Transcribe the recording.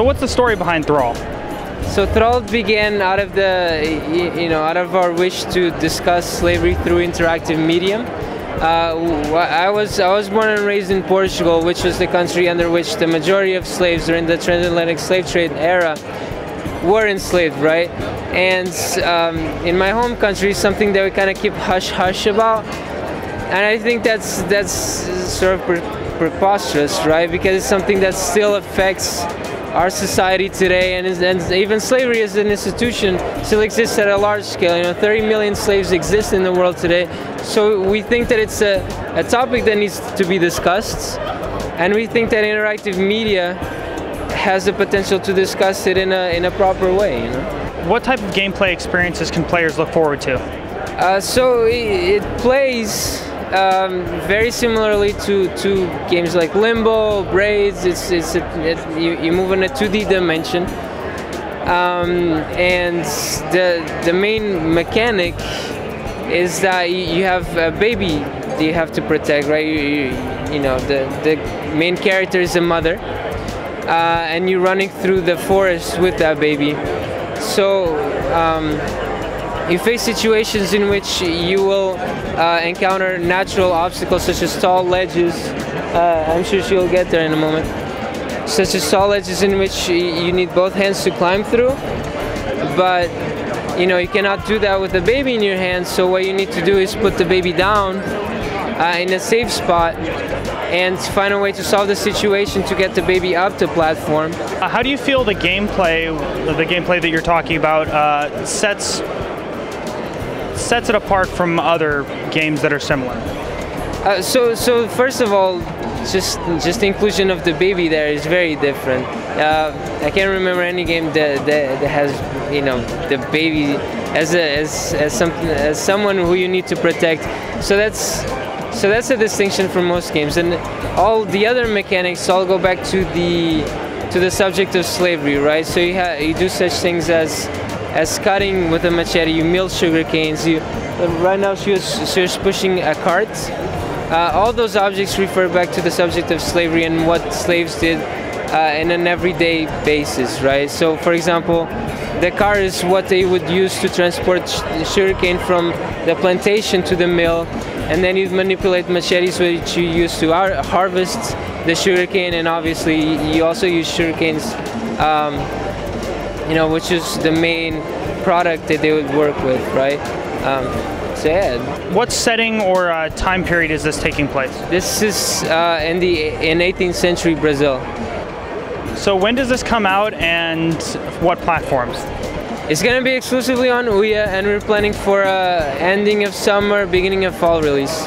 So what's the story behind Thralled? So Thralled began out of out of our wish to discuss slavery through interactive medium. I was born and raised in Portugal, which was the country under which the majority of slaves during the transatlantic slave trade era were enslaved, right? And in my home country, something that we kind of keep hush-hush about, and I think that's sort of preposterous, right? Because it's something that still affects our society today, and even slavery as an institution still exists at a large scale. 30 million slaves exist in the world today, so we think that it's a topic that needs to be discussed, and we think that interactive media has the potential to discuss it in a proper way. What type of gameplay experiences can players look forward to? So it plays very similarly to games like Limbo, Braids. You move in a 2D dimension, and the main mechanic is that you have a baby that you have to protect, right? The main character is a mother, and you're running through the forest with that baby. So you face situations in which you will encounter natural obstacles such as tall ledges. I'm sure she'll get there in a moment. Such as tall ledges in which you need both hands to climb through. But you cannot do that with the baby in your hands, so what you need to do is put the baby down in a safe spot and find a way to solve the situation to get the baby up the platform. How do you feel the gameplay that you're talking about sets it apart from other games that are similar? So first of all, just the inclusion of the baby there is very different. I can't remember any game that has the baby as someone who you need to protect. So that's a distinction from most games, and all the other mechanics all go back to the subject of slavery, right? So you do such things as cutting with a machete. You mill sugar canes. Right now she was pushing a cart. All those objects refer back to the subject of slavery and what slaves did in an everyday basis, right? So, for example, the car is what they would use to transport sugarcane from the plantation to the mill, and then you manipulate machetes which you use to harvest the sugarcane, and obviously you also use sugarcanes, which is the main product that they would work with, right? So yeah. What setting or time period is this taking place? This is in 18th century Brazil. So when does this come out, and what platforms? It's going to be exclusively on Ouya, and we're planning for ending of summer, beginning of fall release.